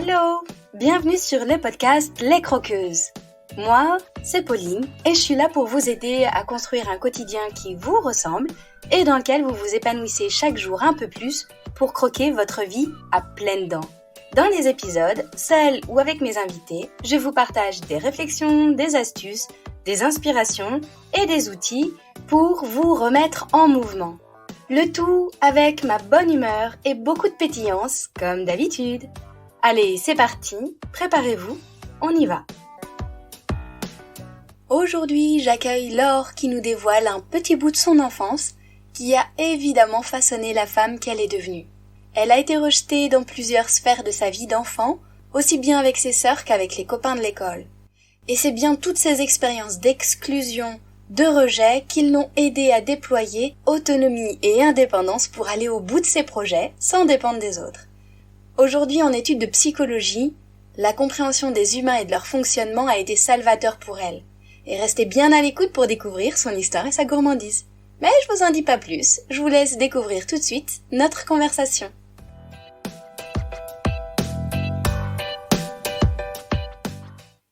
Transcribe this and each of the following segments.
Hello! Bienvenue sur le podcast Les Croqueuses. Moi, c'est Pauline et je suis là pour vous aider à construire un quotidien qui vous ressemble et dans lequel vous vous épanouissez chaque jour un peu plus pour croquer votre vie à pleines dents. Dans les épisodes, seule ou avec mes invités, je vous partage des réflexions, des astuces, des inspirations et des outils pour vous remettre en mouvement. Le tout avec ma bonne humeur et beaucoup de pétillance, comme d'habitude. Allez, c'est parti, préparez-vous, on y va. Aujourd'hui, j'accueille Laure qui nous dévoile un petit bout de son enfance qui a évidemment façonné la femme qu'elle est devenue. Elle a été rejetée dans plusieurs sphères de sa vie d'enfant, aussi bien avec ses sœurs qu'avec les copains de l'école. Et c'est bien toutes ces expériences d'exclusion, de rejet qui l'ont aidée à déployer autonomie et indépendance pour aller au bout de ses projets sans dépendre des autres. Aujourd'hui, en études de psychologie, la compréhension des humains et de leur fonctionnement a été salvateur pour elle. Et restez bien à l'écoute pour découvrir son histoire et sa gourmandise. Mais je vous en dis pas plus, je vous laisse découvrir tout de suite notre conversation.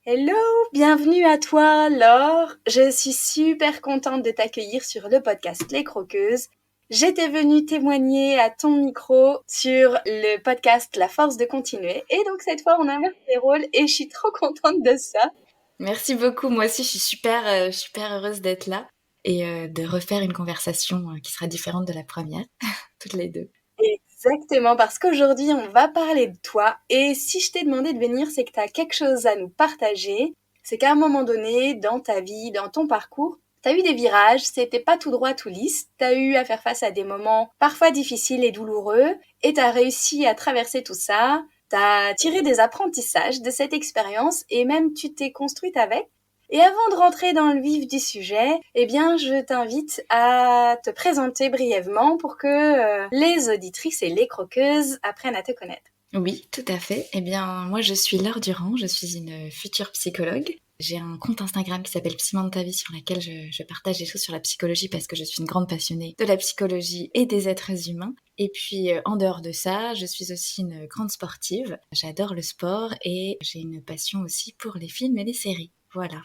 Hello, bienvenue à toi Laure. Je suis super contente de t'accueillir sur le podcast Les Croqueuses. J'étais venue témoigner à ton micro sur le podcast La Force de Continuer. Et donc cette fois, on inverse les rôles et je suis trop contente de ça. Merci beaucoup, moi aussi je suis super heureuse d'être là et de refaire une conversation qui sera différente de la première, toutes les deux. Exactement, parce qu'aujourd'hui on va parler de toi et si je t'ai demandé de venir, c'est que tu as quelque chose à nous partager. C'est qu'à un moment donné, dans ta vie, dans ton parcours, tu as eu des virages, c'était pas tout droit, tout lisse, tu as eu à faire face à des moments parfois difficiles et douloureux et tu as réussi à traverser tout ça. T'as tiré des apprentissages de cette expérience et même tu t'es construite avec. Et avant de rentrer dans le vif du sujet, eh bien, je t'invite à te présenter brièvement pour que les auditrices et les croqueuses apprennent à te connaître. Oui, tout à fait. Eh bien, moi je suis Laure Durand, je suis une future psychologue. J'ai un compte Instagram qui s'appelle Piment de ta vie sur lequel je partage des choses sur la psychologie parce que je suis une grande passionnée de la psychologie et des êtres humains. Et puis en dehors de ça, je suis aussi une grande sportive. J'adore le sport et j'ai une passion aussi pour les films et les séries. Voilà.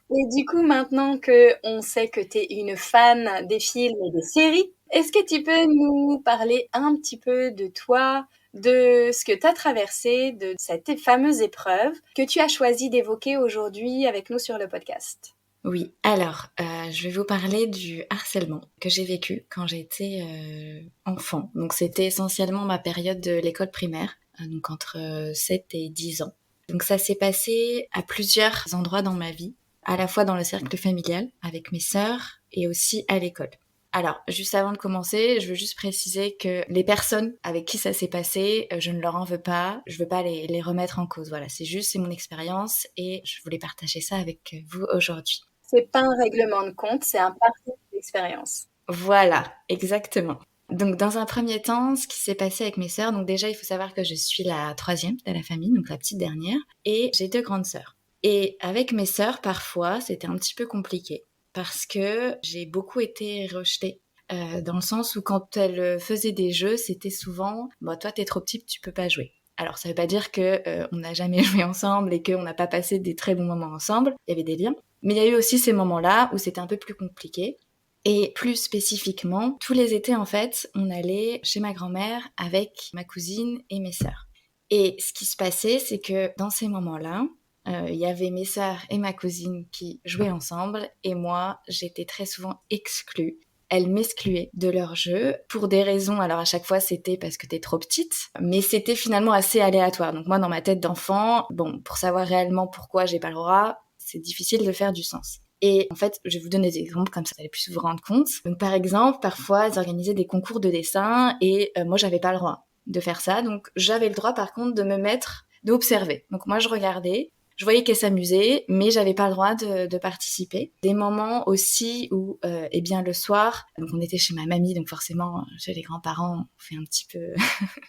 Et du coup, maintenant que on sait que tu es une fan des films et des séries, est-ce que tu peux nous parler un petit peu de toi, de ce que tu as traversé, de cette fameuse épreuve que tu as choisi d'évoquer aujourd'hui avec nous sur le podcast? Oui, alors, je vais vous parler du harcèlement que j'ai vécu quand j'étais enfant. Donc c'était essentiellement ma période de l'école primaire, donc entre 7 et 10 ans. Donc ça s'est passé à plusieurs endroits dans ma vie, à la fois dans le cercle familial, avec mes sœurs, et aussi à l'école. Alors, juste avant de commencer, je veux juste préciser que les personnes avec qui ça s'est passé, je ne leur en veux pas, je veux pas les remettre en cause. Voilà, c'est mon expérience et je voulais partager ça avec vous aujourd'hui. C'est pas un règlement de compte, c'est un parcours d'expérience. Voilà, exactement. Donc dans un premier temps, ce qui s'est passé avec mes sœurs, donc déjà il faut savoir que je suis la troisième de la famille, donc la petite dernière, et j'ai 2 grandes sœurs. Et avec mes sœurs, parfois, c'était un petit peu compliqué parce que j'ai beaucoup été rejetée. Dans le sens où quand elles faisaient des jeux, c'était souvent « toi t'es trop petite, tu peux pas jouer ». Alors ça veut pas dire que on n'a jamais joué ensemble et qu'on n'a pas passé des très bons moments ensemble, il y avait des liens. Mais il y a eu aussi ces moments-là où c'était un peu plus compliqué. Et plus spécifiquement, tous les étés en fait, on allait chez ma grand-mère avec ma cousine et mes sœurs. Et ce qui se passait, c'est que dans ces moments-là, il y avait mes sœurs et ma cousine qui jouaient ensemble et moi, j'étais très souvent exclue. Elles m'excluaient de leur jeu pour des raisons, alors à chaque fois c'était parce que t'es trop petite, mais c'était finalement assez aléatoire. Donc moi dans ma tête d'enfant, pour savoir réellement pourquoi j'ai pas le droit, c'est difficile de faire du sens. Et en fait, je vais vous donner des exemples comme ça, vous allez plus vous rendre compte. Donc par exemple, parfois elles organisaient des concours de dessin et moi j'avais pas le droit de faire ça. Donc j'avais le droit par contre de me mettre, d'observer. Donc moi je regardais, je voyais qu'elle s'amusait, mais j'avais pas le droit de participer. Des moments aussi où, le soir, donc on était chez ma mamie, donc forcément chez les grands-parents, on fait un petit peu,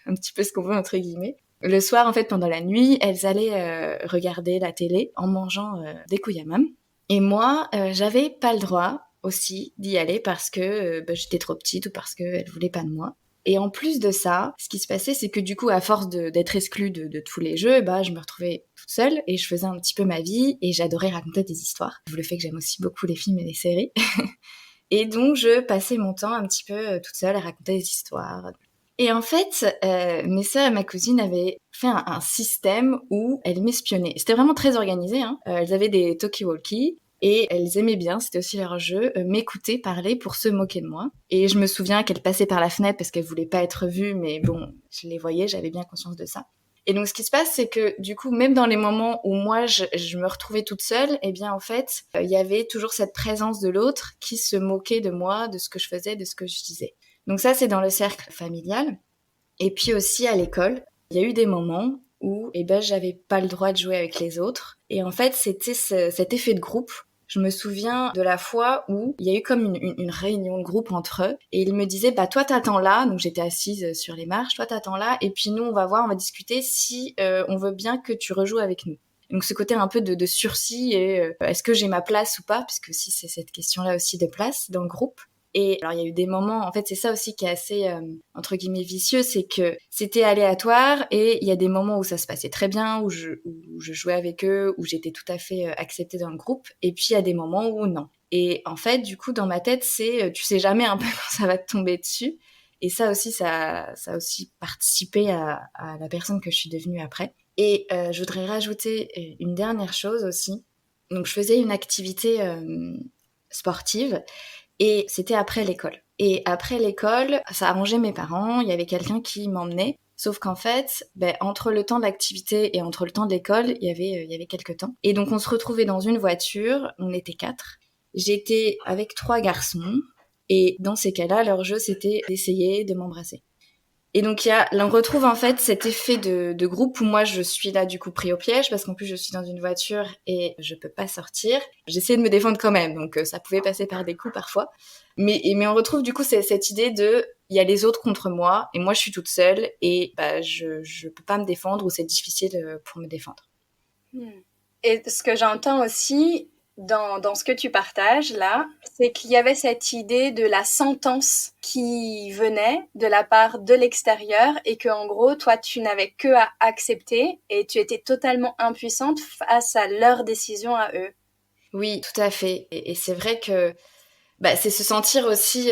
un petit peu ce qu'on veut entre guillemets. Le soir, en fait, pendant la nuit, elles allaient regarder la télé en mangeant des kouign-amann. Et moi, j'avais pas le droit aussi d'y aller parce que j'étais trop petite ou parce qu'elles voulaient pas de moi. Et en plus de ça, ce qui se passait, c'est que du coup, à force d'être exclue de tous les jeux, bah, je me retrouvais toute seule et je faisais un petit peu ma vie et j'adorais raconter des histoires. Le fait que j'aime aussi beaucoup les films et les séries. Et donc, je passais mon temps un petit peu toute seule à raconter des histoires. Et en fait, mes sœurs et ma cousine avaient fait un système où elles m'espionnaient. C'était vraiment très organisé, hein. Elles avaient des talkie-walkie et elles aimaient bien, c'était aussi leur jeu, m'écouter parler pour se moquer de moi. Et je me souviens qu'elles passaient par la fenêtre parce qu'elles voulaient pas être vues, mais bon, je les voyais, j'avais bien conscience de ça. Et donc, ce qui se passe, c'est que du coup, même dans les moments où moi, je me retrouvais toute seule, eh bien, en fait, il y avait toujours cette présence de l'autre qui se moquait de moi, de ce que je faisais, de ce que je disais. Donc ça, c'est dans le cercle familial. Et puis aussi à l'école, il y a eu des moments où eh ben, j'avais pas le droit de jouer avec les autres. Et en fait, c'était cet effet de groupe. Je me souviens de la fois où il y a eu comme une réunion de groupe entre eux et ils me disaient bah toi t'attends là, donc j'étais assise sur les marches, toi t'attends là et puis nous on va voir, on va discuter si on veut bien que tu rejoues avec nous. Donc ce côté un peu de sursis et est-ce que j'ai ma place ou pas, puisque aussi c'est cette question-là aussi de place dans le groupe. Et alors il y a eu des moments, en fait c'est ça aussi qui est assez entre guillemets vicieux, c'est que c'était aléatoire et il y a des moments où ça se passait très bien, où je jouais avec eux, où j'étais tout à fait acceptée dans le groupe, et puis il y a des moments où non. Et en fait du coup dans ma tête c'est tu sais jamais un peu quand ça va te tomber dessus, et ça aussi ça a aussi participé à la personne que je suis devenue après. Et je voudrais rajouter une dernière chose aussi. Donc je faisais une activité sportive et c'était après l'école. Et après l'école, ça arrangeait mes parents, il y avait quelqu'un qui m'emmenait. Sauf qu'en fait, entre le temps de l'activité et entre le temps de l'école, il y avait quelques temps. Et donc on se retrouvait dans une voiture, on était 4. J'étais avec 3 garçons. Et dans ces cas-là, leur jeu, c'était d'essayer de m'embrasser. Et donc on retrouve en fait cet effet de groupe où moi je suis là du coup pris au piège parce qu'en plus je suis dans une voiture et je peux pas sortir. J'essaie de me défendre quand même, donc ça pouvait passer par des coups parfois. Mais on retrouve du coup cette idée de il y a les autres contre moi et moi je suis toute seule et je peux pas me défendre ou c'est difficile pour me défendre. Et ce que j'entends aussi dans ce que tu partages là, c'est qu'il y avait cette idée de la sentence qui venait de la part de l'extérieur et que en gros, toi, tu n'avais que à accepter et tu étais totalement impuissante face à leur décision à eux. Oui, tout à fait. Et c'est vrai que c'est se sentir aussi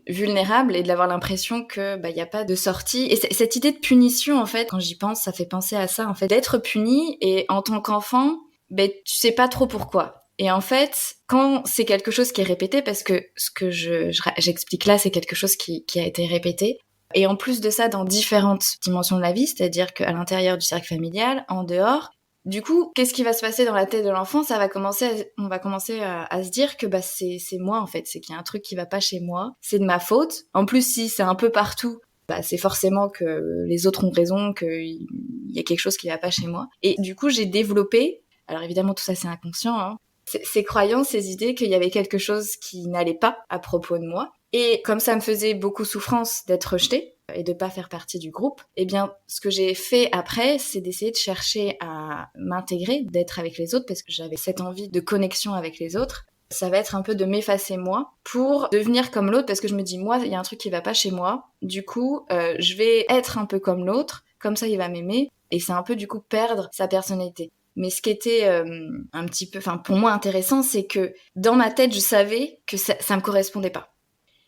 vulnérable et d'avoir l'impression que y a pas de sortie. Et cette idée de punition, en fait, quand j'y pense, ça fait penser à ça, en fait, d'être puni et en tant qu'enfant, tu sais pas trop pourquoi. Et en fait, quand c'est quelque chose qui est répété, parce que ce que j'explique là, c'est quelque chose qui a été répété. Et en plus de ça, dans différentes dimensions de la vie, c'est-à-dire qu'à l'intérieur du cercle familial, en dehors, du coup, qu'est-ce qui va se passer dans la tête de l'enfant? On va commencer à se dire que c'est moi en fait, c'est qu'il y a un truc qui va pas chez moi, c'est de ma faute. En plus, si c'est un peu partout, c'est forcément que les autres ont raison, qu'il y a quelque chose qui va pas chez moi. Et du coup, j'ai développé, alors évidemment tout ça c'est inconscient, hein, ces croyances, ces idées qu'il y avait quelque chose qui n'allait pas à propos de moi. Et comme ça me faisait beaucoup souffrance d'être rejetée et de pas faire partie du groupe, eh bien, ce que j'ai fait après, c'est d'essayer de chercher à m'intégrer, d'être avec les autres, parce que j'avais cette envie de connexion avec les autres. Ça va être un peu de m'effacer moi pour devenir comme l'autre, parce que je me dis, moi, il y a un truc qui va pas chez moi. Du coup, je vais être un peu comme l'autre, comme ça il va m'aimer, et c'est un peu du coup perdre sa personnalité. Mais ce qui était un petit peu, pour moi intéressant, c'est que dans ma tête, je savais que ça me correspondait pas.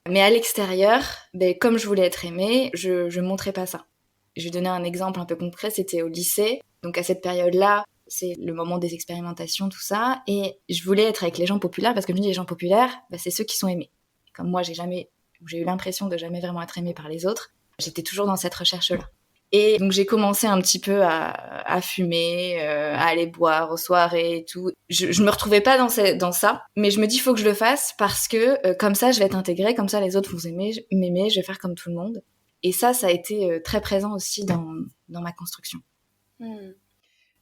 Mais à l'extérieur, comme je voulais être aimée, je montrais pas ça. Je vais donner un exemple un peu concret, c'était au lycée. Donc à cette période-là, c'est le moment des expérimentations, tout ça. Et je voulais être avec les gens populaires parce que je me dis les gens populaires, c'est ceux qui sont aimés. Comme moi, j'ai eu l'impression de jamais vraiment être aimée par les autres. J'étais toujours dans cette recherche-là. Et donc j'ai commencé un petit peu à fumer, à aller boire aux soirées et tout. Je me retrouvais pas dans ça, mais je me dis il faut que je le fasse parce que comme ça je vais être intégrée, comme ça les autres vont m'aimer, je vais faire comme tout le monde. Et ça a été très présent aussi dans ma construction.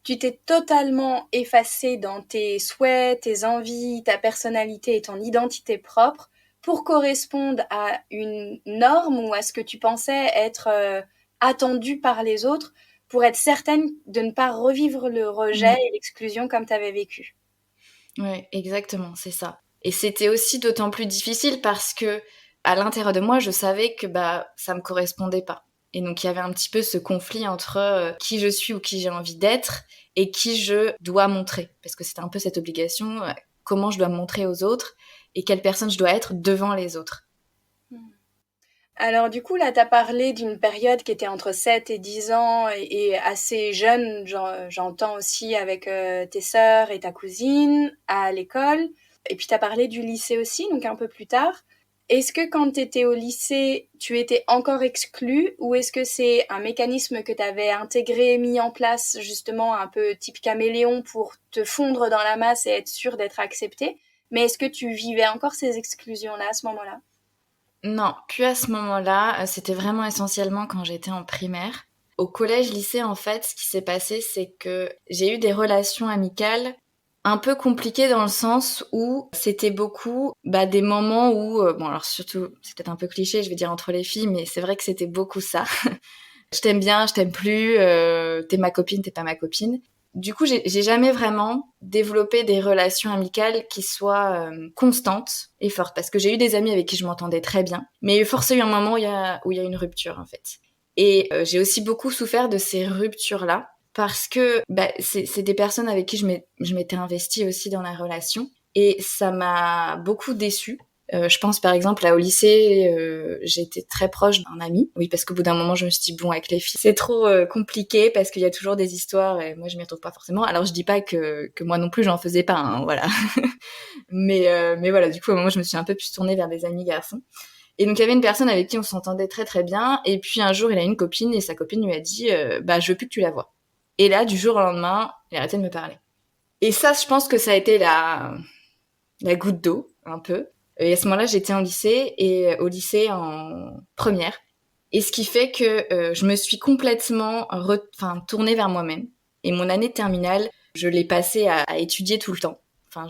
Tu t'es totalement effacée dans tes souhaits, tes envies, ta personnalité et ton identité propre pour correspondre à une norme ou à ce que tu pensais être attendu par les autres pour être certaine de ne pas revivre le rejet et l'exclusion comme tu avais vécu. Oui, exactement, c'est ça. Et c'était aussi d'autant plus difficile parce que à l'intérieur de moi, je savais que ça me correspondait pas. Et donc il y avait un petit peu ce conflit entre qui je suis ou qui j'ai envie d'être et qui je dois montrer. Parce que c'était un peu cette obligation, comment je dois me montrer aux autres et quelle personne je dois être devant les autres. Alors du coup, là, tu as parlé d'une période qui était entre 7 et 10 ans et assez jeune, j'entends aussi avec tes sœurs et ta cousine à l'école. Et puis tu as parlé du lycée aussi, donc un peu plus tard. Est-ce que quand tu étais au lycée, tu étais encore exclue ou est-ce que c'est un mécanisme que tu avais intégré, mis en place justement un peu type caméléon pour te fondre dans la masse et être sûre d'être acceptée? Mais est-ce que tu vivais encore ces exclusions-là à ce moment-là? Non, puis à ce moment-là, c'était vraiment essentiellement quand j'étais en primaire. Au collège, lycée, en fait, ce qui s'est passé, c'est que j'ai eu des relations amicales un peu compliquées dans le sens où c'était beaucoup des moments où, bon alors surtout, c'est peut-être un peu cliché, je vais dire entre les filles, mais c'est vrai que c'était beaucoup ça. Je t'aime bien, je t'aime plus, t'es ma copine, t'es pas ma copine. Du coup, j'ai jamais vraiment développé des relations amicales qui soient constantes et fortes. Parce que j'ai eu des amis avec qui je m'entendais très bien. Mais forcément, il y a eu un moment où il y a une rupture, en fait. Et j'ai aussi beaucoup souffert de ces ruptures-là. Parce que c'est des personnes avec qui je m'étais investie aussi dans la relation. Et ça m'a beaucoup déçue. Je pense par exemple là au lycée, j'étais très proche d'un ami. Oui, parce qu'au bout d'un moment, je me suis dit bon, avec les filles, c'est trop compliqué parce qu'il y a toujours des histoires et moi je m'y retrouve pas forcément. Alors je dis pas que moi non plus j'en faisais pas, hein, voilà. mais voilà, du coup, au moment je me suis un peu plus tournée vers des amis garçons. Et donc il y avait une personne avec qui on s'entendait très très bien. Et puis un jour, il a une copine et sa copine lui a dit je veux plus que tu la vois. Et là, du jour au lendemain, il a arrêté de me parler. Et ça, je pense que ça a été la goutte d'eau, un peu. Et à ce moment-là, j'étais en lycée et au lycée en première. Et ce qui fait que je me suis complètement tournée vers moi-même. Et mon année de terminale, je l'ai passée à étudier tout le temps. Enfin,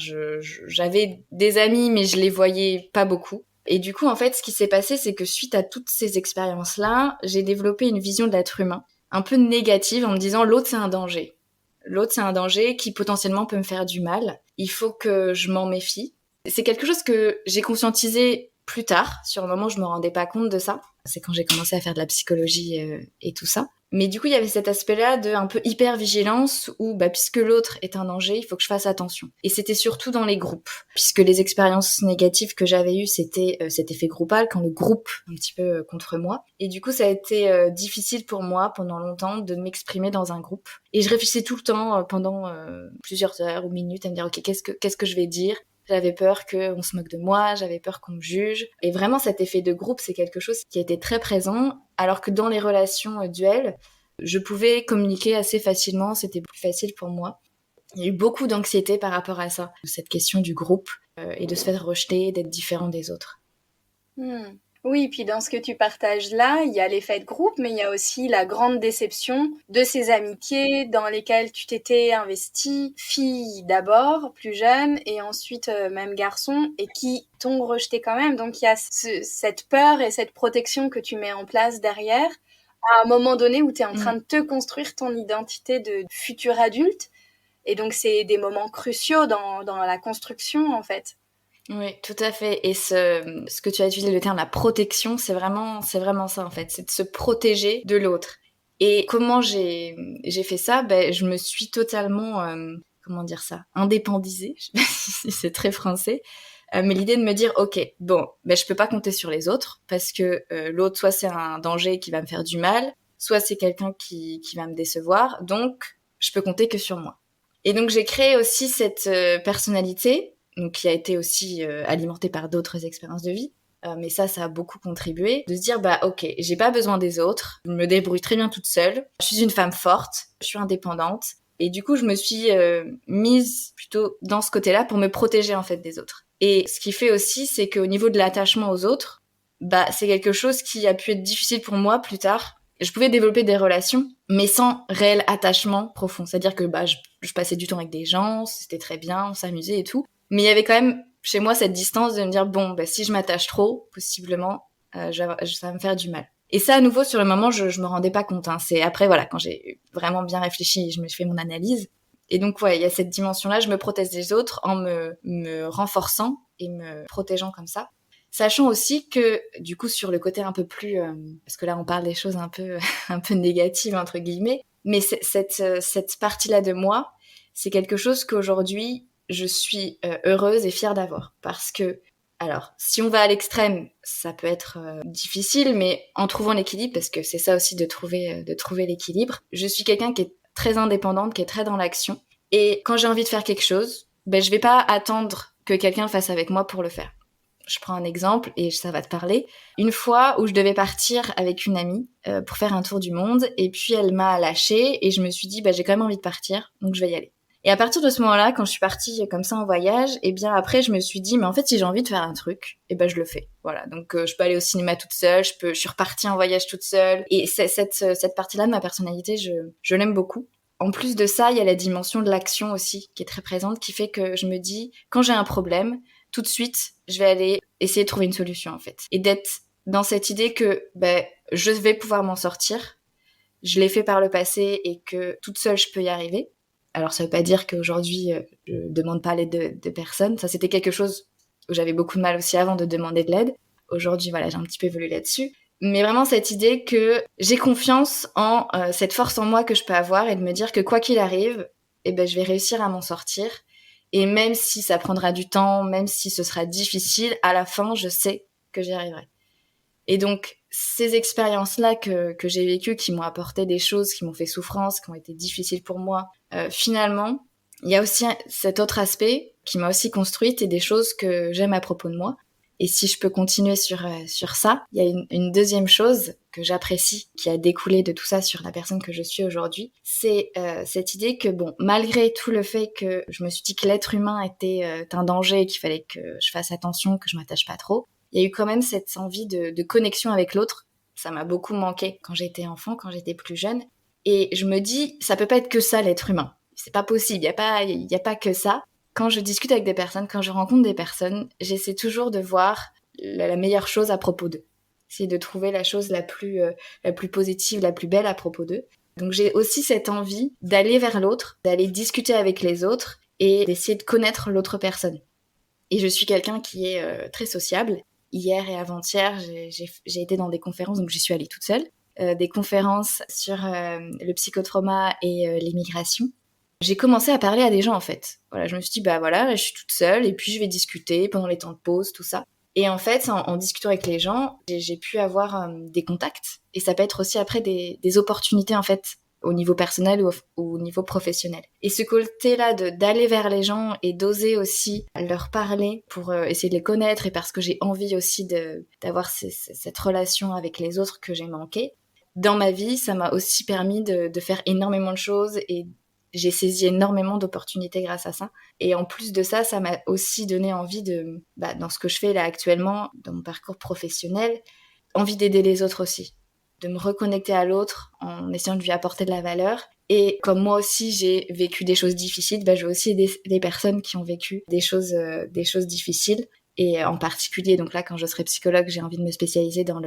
j'avais des amis, mais je les voyais pas beaucoup. Et du coup, en fait, ce qui s'est passé, c'est que suite à toutes ces expériences-là, j'ai développé une vision de l'être humain un peu négative en me disant l'autre, c'est un danger. L'autre, c'est un danger qui potentiellement peut me faire du mal. Il faut que je m'en méfie. C'est quelque chose que j'ai conscientisé plus tard. Sur le moment, je me rendais pas compte de ça. C'est quand j'ai commencé à faire de la psychologie et tout ça. Mais du coup, il y avait cet aspect-là de un peu hyper-vigilance où, puisque l'autre est un danger, il faut que je fasse attention. Et c'était surtout dans les groupes. Puisque les expériences négatives que j'avais eues, c'était cet effet groupal, quand le groupe un petit peu contre moi. Et du coup, ça a été difficile pour moi, pendant longtemps, de m'exprimer dans un groupe. Et je réfléchissais tout le temps, pendant plusieurs heures ou minutes, à me dire, ok, qu'est-ce que je vais dire ? J'avais peur qu'on se moque de moi, j'avais peur qu'on me juge. Et vraiment, cet effet de groupe, c'est quelque chose qui était très présent, alors que dans les relations duelles, je pouvais communiquer assez facilement, c'était plus facile pour moi. Il y a eu beaucoup d'anxiété par rapport à ça, cette question du groupe, et de se faire rejeter, d'être différent des autres. Oui, puis dans ce que tu partages là, il y a l'effet de groupe, mais il y a aussi la grande déception de ces amitiés dans lesquelles tu t'étais investie, fille d'abord, plus jeune, et ensuite même garçon, et qui t'ont rejeté quand même. Donc il y a cette peur et cette protection que tu mets en place derrière, à un moment donné où tu es en train de te construire ton identité de futur adulte. Et donc c'est des moments cruciaux dans la construction, en fait. Oui, tout à fait. Et ce que tu as utilisé le terme la protection, c'est vraiment ça en fait, c'est de se protéger de l'autre. Et comment j'ai fait ça? Je me suis totalement comment dire ça, indépendisée. Je sais pas si c'est très français, mais l'idée de me dire ok, bon, je peux pas compter sur les autres parce que l'autre soit c'est un danger qui va me faire du mal, soit c'est quelqu'un qui va me décevoir, donc je peux compter que sur moi. Et donc j'ai créé aussi cette personnalité donc qui a été aussi alimentée par d'autres expériences de vie. Mais ça a beaucoup contribué. De se dire, ok, j'ai pas besoin des autres, je me débrouille très bien toute seule, je suis une femme forte, je suis indépendante. Et du coup, je me suis mise plutôt dans ce côté-là pour me protéger en fait des autres. Et ce qui fait aussi, c'est qu'au niveau de l'attachement aux autres, c'est quelque chose qui a pu être difficile pour moi plus tard. Je pouvais développer des relations, mais sans réel attachement profond. C'est-à-dire que je passais du temps avec des gens, c'était très bien, on s'amusait et tout. Mais il y avait quand même chez moi cette distance de me dire bon, si je m'attache trop, possiblement, ça va me faire du mal. Et ça, à nouveau, sur le moment, je me rendais pas compte. Hein. C'est après, voilà, quand j'ai vraiment bien réfléchi, je me suis fait mon analyse. Et donc, il y a cette dimension-là, je me protège des autres en me renforçant et me protégeant comme ça. Sachant aussi que, du coup, sur le côté un peu plus... parce que là, on parle des choses un peu, un peu négatives, entre guillemets, mais cette partie-là de moi, c'est quelque chose qu'aujourd'hui, je suis heureuse et fière d'avoir. Parce que, alors, si on va à l'extrême, ça peut être difficile, mais en trouvant l'équilibre, parce que c'est ça aussi de trouver l'équilibre, je suis quelqu'un qui est très indépendante, qui est très dans l'action. Et quand j'ai envie de faire quelque chose, ben, je vais pas attendre que quelqu'un le fasse avec moi pour le faire. Je prends un exemple et ça va te parler. Une fois où je devais partir avec une amie pour faire un tour du monde et puis elle m'a lâchée et je me suis dit bah j'ai quand même envie de partir donc je vais y aller. Et à partir de ce moment-là, quand je suis partie comme ça en voyage, et bien après je me suis dit mais en fait si j'ai envie de faire un truc, et ben je le fais. Voilà, donc je peux aller au cinéma toute seule, je suis repartie en voyage toute seule et cette partie-là de ma personnalité, je l'aime beaucoup. En plus de ça, il y a la dimension de l'action aussi qui est très présente, qui fait que je me dis quand j'ai un problème, tout de suite, je vais aller essayer de trouver une solution en fait. Et d'être dans cette idée que je vais pouvoir m'en sortir. Je l'ai fait par le passé et que toute seule, je peux y arriver. Alors ça veut pas dire qu'aujourd'hui, je demande pas l'aide de personne. Ça, c'était quelque chose où j'avais beaucoup de mal aussi avant de demander de l'aide. Aujourd'hui, voilà, j'ai un petit peu évolué là-dessus. Mais vraiment cette idée que j'ai confiance en cette force en moi que je peux avoir et de me dire que quoi qu'il arrive, je vais réussir à m'en sortir. Et même si ça prendra du temps, même si ce sera difficile, à la fin, je sais que j'y arriverai. Et donc, ces expériences-là que j'ai vécues, qui m'ont apporté des choses, qui m'ont fait souffrance, qui ont été difficiles pour moi, finalement, il y a aussi cet autre aspect qui m'a aussi construite et des choses que j'aime à propos de moi. Et si je peux continuer sur ça, il y a une deuxième chose que j'apprécie, qui a découlé de tout ça sur la personne que je suis aujourd'hui, c'est cette idée que, bon, malgré tout le fait que je me suis dit que l'être humain était un danger et qu'il fallait que je fasse attention, que je m'attache pas trop, il y a eu quand même cette envie de connexion avec l'autre. Ça m'a beaucoup manqué quand j'étais enfant, quand j'étais plus jeune. Et je me dis, ça peut pas être que ça, l'être humain. C'est pas possible, il y a pas que ça. Quand je discute avec des personnes, quand je rencontre des personnes, j'essaie toujours de voir la meilleure chose à propos d'eux. C'est de trouver la chose la plus positive, la plus belle à propos d'eux. Donc j'ai aussi cette envie d'aller vers l'autre, d'aller discuter avec les autres et d'essayer de connaître l'autre personne. Et je suis quelqu'un qui est très sociable. Hier et avant-hier, j'ai été dans des conférences, donc j'y suis allée toute seule. Des conférences sur le psychotrauma et l'immigration. J'ai commencé à parler à des gens en fait. Voilà, je me suis dit bah voilà, je suis toute seule et puis je vais discuter pendant les temps de pause, tout ça. Et en fait, en discutant avec les gens, j'ai pu avoir des contacts et ça peut être aussi après des opportunités en fait au niveau personnel ou au niveau professionnel. Et ce côté-là d'aller vers les gens et d'oser aussi leur parler pour essayer de les connaître et parce que j'ai envie aussi d'avoir cette relation avec les autres que j'ai manqué. Dans ma vie, ça m'a aussi permis de faire énormément de choses et j'ai saisi énormément d'opportunités grâce à ça. Et en plus de ça, ça m'a aussi donné envie dans ce que je fais là actuellement, dans mon parcours professionnel, envie d'aider les autres aussi, de me reconnecter à l'autre en essayant de lui apporter de la valeur. Et comme moi aussi, j'ai vécu des choses difficiles, je vais aussi aider des personnes qui ont vécu des choses difficiles. Et en particulier, donc là, quand je serai psychologue, j'ai envie de me spécialiser dans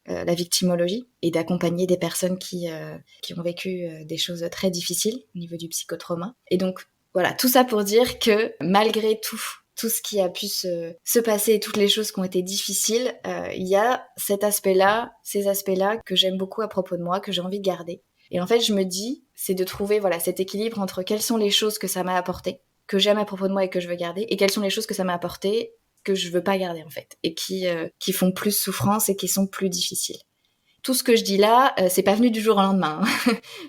la victimologie et d'accompagner des personnes qui ont vécu des choses très difficiles au niveau du psychotrauma. Et donc, voilà, tout ça pour dire que malgré tout ce qui a pu se passer, toutes les choses qui ont été difficiles, il y a ces aspects-là que j'aime beaucoup à propos de moi, que j'ai envie de garder. Et en fait, je me dis, c'est de trouver cet équilibre entre quelles sont les choses que ça m'a apporté, que j'aime à propos de moi et que je veux garder, et quelles sont les choses que ça m'a apporté que je veux pas garder en fait, et qui font plus souffrance et qui sont plus difficiles. Tout ce que je dis là, c'est pas venu du jour au lendemain.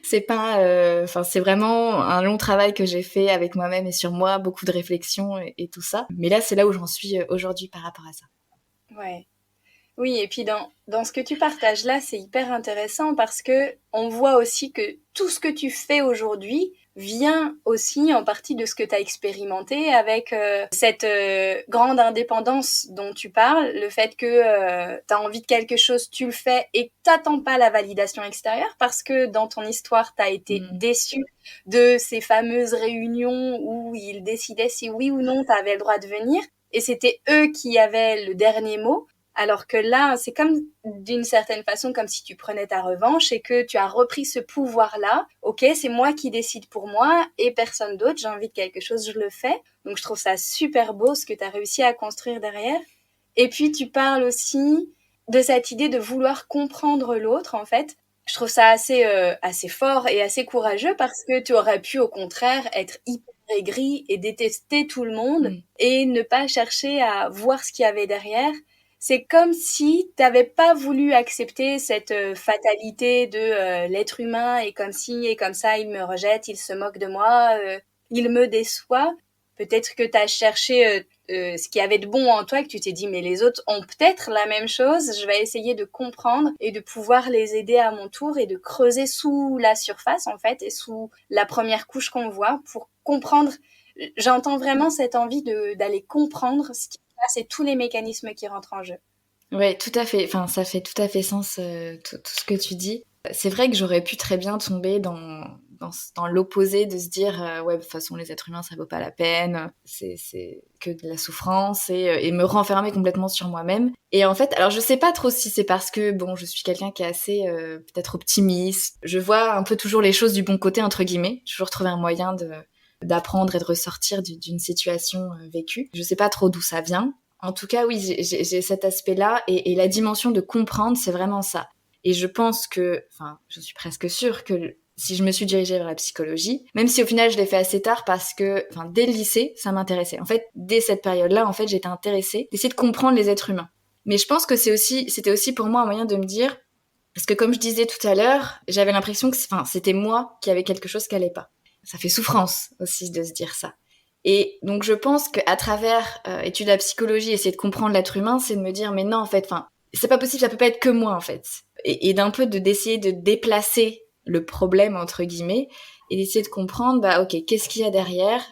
C'est pas, c'est vraiment un long travail que j'ai fait avec moi-même et sur moi, beaucoup de réflexion et tout ça. Mais là, c'est là où j'en suis aujourd'hui par rapport à ça. Ouais. Oui, et puis dans ce que tu partages là, c'est hyper intéressant parce que on voit aussi que tout ce que tu fais aujourd'hui vient aussi en partie de ce que tu as expérimenté avec cette grande indépendance dont tu parles, le fait que tu as envie de quelque chose, tu le fais et que t'attends pas la validation extérieure parce que dans ton histoire, tu as été déçu de ces fameuses réunions où ils décidaient si oui ou non tu avais le droit de venir et c'était eux qui avaient le dernier mot. Alors que là, c'est comme d'une certaine façon comme si tu prenais ta revanche et que tu as repris ce pouvoir-là. Ok, c'est moi qui décide pour moi et personne d'autre. J'ai envie de quelque chose, je le fais. Donc je trouve ça super beau ce que tu as réussi à construire derrière. Et puis tu parles aussi de cette idée de vouloir comprendre l'autre, en fait. Je trouve ça assez fort et assez courageux parce que tu aurais pu, au contraire, être hyper aigri et détester tout le monde et ne pas chercher à voir ce qu'il y avait derrière. C'est comme si tu n'avais pas voulu accepter cette fatalité de l'être humain est comme ci et comme ça, il me rejette, il se moque de moi, il me déçoit. Peut-être que tu as cherché ce qu'il y avait de bon en toi, que tu t'es dit mais les autres ont peut-être la même chose, je vais essayer de comprendre et de pouvoir les aider à mon tour et de creuser sous la surface en fait et sous la première couche qu'on voit pour comprendre. J'entends vraiment cette envie d'aller comprendre ce qui se passe et tous les mécanismes qui rentrent en jeu. Ouais, tout à fait. Enfin, ça fait tout à fait sens, tout ce que tu dis. C'est vrai que j'aurais pu très bien tomber dans l'opposé de se dire ouais, de toute façon, les êtres humains, ça vaut pas la peine, c'est que de la souffrance et me renfermer complètement sur moi-même. Et en fait, alors je sais pas trop si c'est parce que, bon, je suis quelqu'un qui est assez peut-être optimiste. Je vois un peu toujours les choses du bon côté, entre guillemets. Toujours trouver un moyen d'apprendre et de ressortir d'une situation vécue. Je sais pas trop d'où ça vient. En tout cas, oui, j'ai cet aspect-là et la dimension de comprendre, c'est vraiment ça. Et je pense que, enfin, je suis presque sûre que si je me suis dirigée vers la psychologie, même si au final je l'ai fait assez tard parce que, enfin, dès le lycée, ça m'intéressait. En fait, dès cette période-là, en fait, j'étais intéressée d'essayer de comprendre les êtres humains. Mais je pense que c'était aussi pour moi un moyen de me dire, parce que comme je disais tout à l'heure, j'avais l'impression que, enfin, c'était moi qui avait quelque chose qui allait pas. Ça fait souffrance aussi de se dire ça. Et donc je pense qu'à travers étude de la psychologie, essayer de comprendre l'être humain, c'est de me dire mais non en fait, enfin c'est pas possible, ça peut pas être que moi en fait. Et d'un peu d'essayer de déplacer le problème entre guillemets et d'essayer de comprendre bah ok qu'est-ce qu'il y a derrière,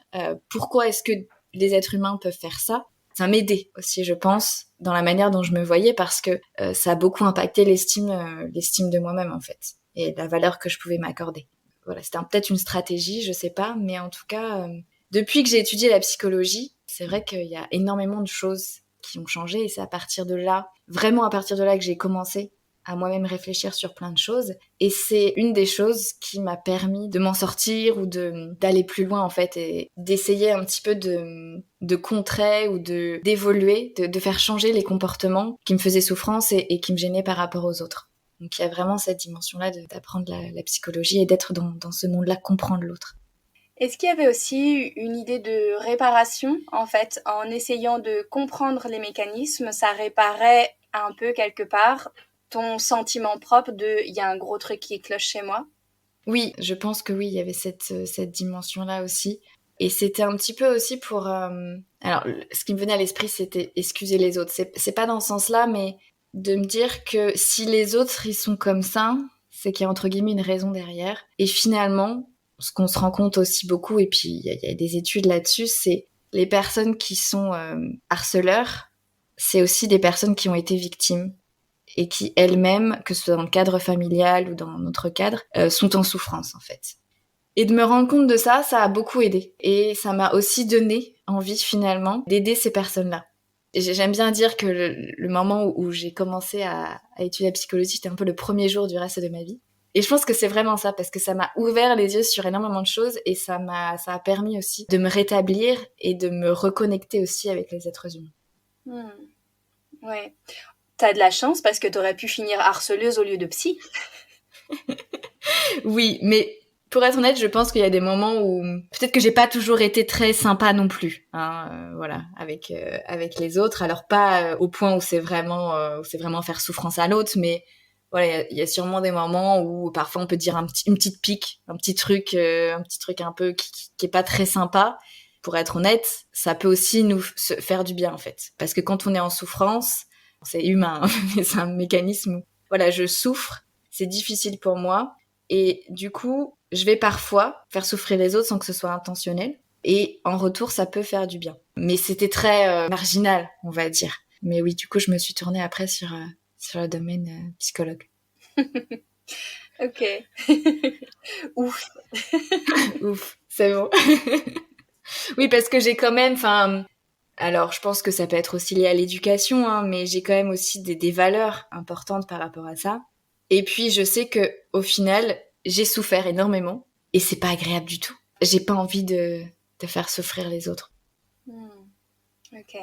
pourquoi est-ce que les êtres humains peuvent faire ça. Ça m'aidait aussi je pense dans la manière dont je me voyais parce que ça a beaucoup impacté l'estime de moi-même en fait et la valeur que je pouvais m'accorder. Voilà, c'était peut-être une stratégie, je sais pas, mais en tout cas depuis que j'ai étudié la psychologie, c'est vrai qu'il y a énormément de choses qui ont changé et c'est à partir de là, vraiment à partir de là que j'ai commencé à moi-même réfléchir sur plein de choses. Et c'est une des choses qui m'a permis de m'en sortir ou d'aller plus loin en fait et d'essayer un petit peu de contrer ou d'évoluer, de faire changer les comportements qui me faisaient souffrance et qui me gênaient par rapport aux autres. Donc il y a vraiment cette dimension-là d'apprendre la psychologie et d'être dans ce monde-là, comprendre l'autre. Est-ce qu'il y avait aussi une idée de réparation, en fait, en essayant de comprendre les mécanismes, ça réparait un peu quelque part ton sentiment propre de il y a un gros truc qui cloche chez moi? Oui, je pense que oui, il y avait cette dimension-là aussi. Et c'était un petit peu aussi pour... Alors, ce qui me venait à l'esprit, c'était excuser les autres. C'est pas dans ce sens-là, mais de me dire que si les autres, ils sont comme ça, c'est qu'il y a entre guillemets une raison derrière. Et finalement, ce qu'on se rend compte aussi beaucoup, et puis il y a des études là-dessus, c'est les personnes qui sont harceleurs, c'est aussi des personnes qui ont été victimes et qui elles-mêmes, que ce soit dans le cadre familial ou dans notre cadre, sont en souffrance en fait. Et de me rendre compte de ça, ça a beaucoup aidé. Et ça m'a aussi donné envie finalement d'aider ces personnes-là. Et j'aime bien dire que le moment où j'ai commencé à étudier la psychologie, c'était un peu le premier jour du reste de ma vie. Et je pense que c'est vraiment ça, parce que ça m'a ouvert les yeux sur énormément de choses et ça a permis aussi de me rétablir et de me reconnecter aussi avec les êtres humains. Ouais. T'as de la chance parce que t'aurais pu finir harceleuse au lieu de psy. Oui, mais pour être honnête, je pense qu'il y a des moments où peut-être que j'ai pas toujours été très sympa non plus, hein, voilà, avec les autres. Alors pas au point où c'est vraiment faire souffrance à l'autre, mais voilà, il y a sûrement des moments où parfois on peut dire une petite pique, un petit truc un peu qui est pas très sympa. Pour être honnête, ça peut aussi nous faire du bien en fait, parce que quand on est en souffrance, c'est humain, hein, mais c'est un mécanisme où, voilà, je souffre, c'est difficile pour moi. Et du coup, je vais parfois faire souffrir les autres sans que ce soit intentionnel. Et en retour, ça peut faire du bien. Mais c'était très marginal, on va dire. Mais oui, du coup, je me suis tournée après sur le domaine psychologue. Ok. Ouf. Ouf, c'est bon. Oui, parce que j'ai quand même... Alors, je pense que ça peut être aussi lié à l'éducation, hein, mais j'ai quand même aussi des valeurs importantes par rapport à ça. Et puis, je sais que au final, j'ai souffert énormément et c'est pas agréable du tout. J'ai pas envie de faire souffrir les autres. Ok.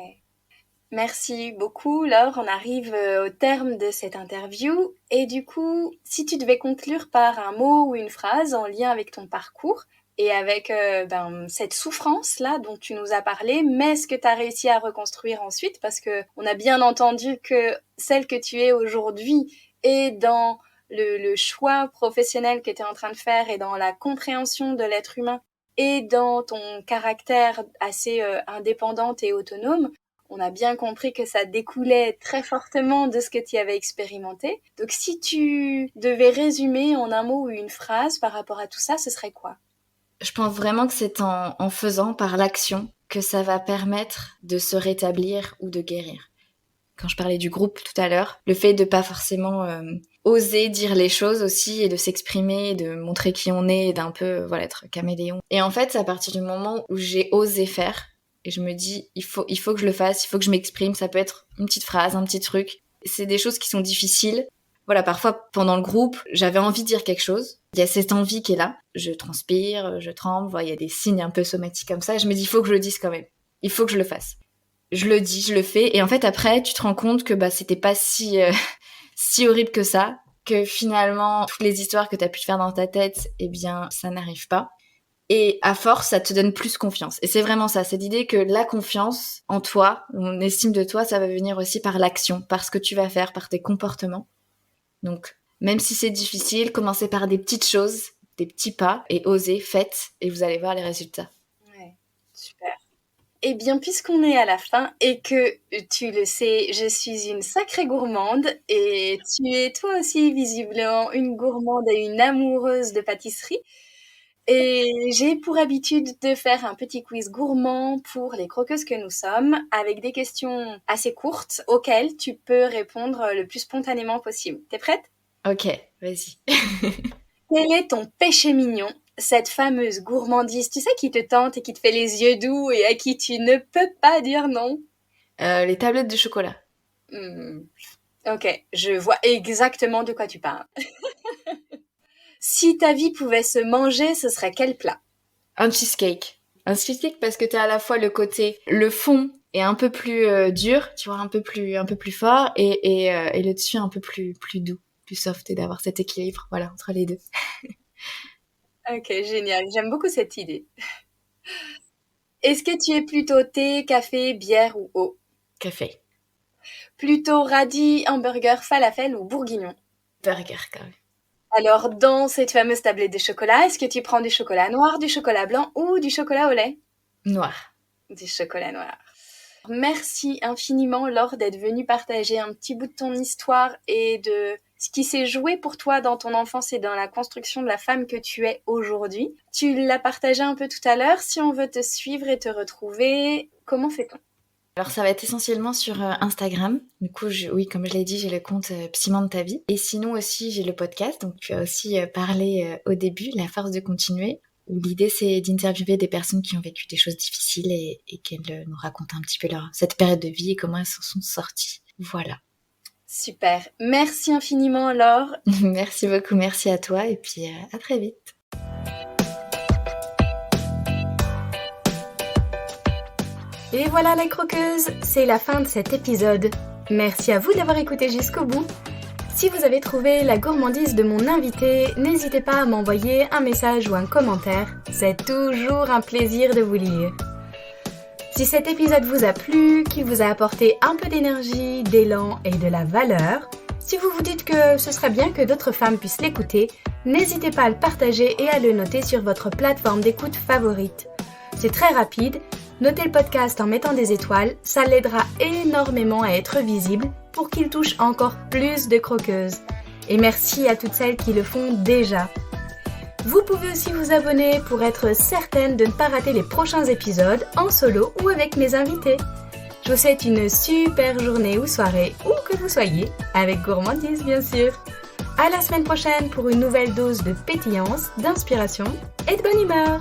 Merci beaucoup, Laure. On arrive au terme de cette interview. Et du coup, si tu devais conclure par un mot ou une phrase en lien avec ton parcours et avec cette souffrance-là dont tu nous as parlé, mais ce que tu as réussi à reconstruire ensuite, parce qu'on a bien entendu que celle que tu es aujourd'hui est dans le choix professionnel que tu es en train de faire et dans la compréhension de l'être humain et dans ton caractère assez indépendante et autonome. On a bien compris que ça découlait très fortement de ce que tu avais expérimenté. Donc si tu devais résumer en un mot ou une phrase par rapport à tout ça, ce serait quoi ? Je pense vraiment que c'est en faisant, par l'action, que ça va permettre de se rétablir ou de guérir. Quand je parlais du groupe tout à l'heure, le fait de pas forcément oser dire les choses aussi et de s'exprimer, de montrer qui on est et d'un peu être caméléon. Et en fait, c'est à partir du moment où j'ai osé faire, et je me dis, il faut que je le fasse, il faut que je m'exprime. Ça peut être une petite phrase, un petit truc. C'est des choses qui sont difficiles. Parfois, pendant le groupe, j'avais envie de dire quelque chose. Il y a cette envie qui est là. Je transpire, je tremble. Il y a des signes un peu somatiques comme ça. Et je me dis, il faut que je le dise quand même. Il faut que je le fasse. Je le dis, je le fais. Et en fait, après, tu te rends compte que c'était pas si horrible que ça. Que finalement, toutes les histoires que t'as pu te faire dans ta tête, ça n'arrive pas. Et à force, ça te donne plus confiance. Et c'est vraiment ça, c'est l'idée que la confiance en toi, on estime de toi, ça va venir aussi par l'action, par ce que tu vas faire, par tes comportements. Donc, même si c'est difficile, commencez par des petites choses, des petits pas, et osez, faites, et vous allez voir les résultats. Ouais, super. Eh bien, puisqu'on est à la fin et que tu le sais, je suis une sacrée gourmande et tu es toi aussi visiblement une gourmande et une amoureuse de pâtisserie. Et j'ai pour habitude de faire un petit quiz gourmand pour les croqueuses que nous sommes, avec des questions assez courtes auxquelles tu peux répondre le plus spontanément possible. T'es prête ? Ok, vas-y. Quel est ton péché mignon ? Cette fameuse gourmandise, tu sais, qui te tente et qui te fait les yeux doux et à qui tu ne peux pas dire non ? Les tablettes de chocolat. Ok, je vois exactement de quoi tu parles. Si ta vie pouvait se manger, ce serait quel plat ? Un cheesecake. Un cheesecake parce que t'as à la fois le fond est un peu plus dur, tu vois, un peu plus fort, et le dessus un peu plus doux, plus soft, et d'avoir cet équilibre, entre les deux. Ok, génial. J'aime beaucoup cette idée. Est-ce que tu es plutôt thé, café, bière ou eau ? Café. Plutôt radis, hamburger, falafel ou bourguignon ? Burger, quand même. Alors, dans cette fameuse tablette de chocolat, est-ce que tu prends du chocolat noir, du chocolat blanc ou du chocolat au lait ? Noir. Du chocolat noir. Merci infiniment, Laure, d'être venue partager un petit bout de ton histoire et de ce qui s'est joué pour toi dans ton enfance et dans la construction de la femme que tu es aujourd'hui. Tu l'as partagé un peu tout à l'heure. Si on veut te suivre et te retrouver, comment fait-on ? Alors ça va être essentiellement sur Instagram. Du coup, oui, comme je l'ai dit, j'ai le compte Piment de ta vie. Et sinon aussi, j'ai le podcast. Donc tu as aussi parlé au début, La force de continuer, où l'idée c'est d'interviewer des personnes qui ont vécu des choses difficiles et qu'elles nous racontent un petit peu cette période de vie et comment elles s'en sont sorties. Voilà. Super. Merci infiniment, Laure. Merci beaucoup, merci à toi et puis à très vite. Et voilà les croqueuses, c'est la fin de cet épisode. Merci à vous d'avoir écouté jusqu'au bout. Si vous avez trouvé la gourmandise de mon invité, n'hésitez pas à m'envoyer un message ou un commentaire. C'est toujours un plaisir de vous lire. Si cet épisode vous a plu, qu'il vous a apporté un peu d'énergie, d'élan et de la valeur, si vous vous dites que ce serait bien que d'autres femmes puissent l'écouter, n'hésitez pas à le partager et à le noter sur votre plateforme d'écoute favorite. C'est très rapide. Notez le podcast en mettant des étoiles, ça l'aidera énormément à être visible pour qu'il touche encore plus de croqueuses. Et merci à toutes celles qui le font déjà. Vous pouvez aussi vous abonner pour être certaine de ne pas rater les prochains épisodes en solo ou avec mes invités. Je vous souhaite une super journée ou soirée, où que vous soyez, avec gourmandise bien sûr. À la semaine prochaine pour une nouvelle dose de pétillance, d'inspiration et de bonne humeur.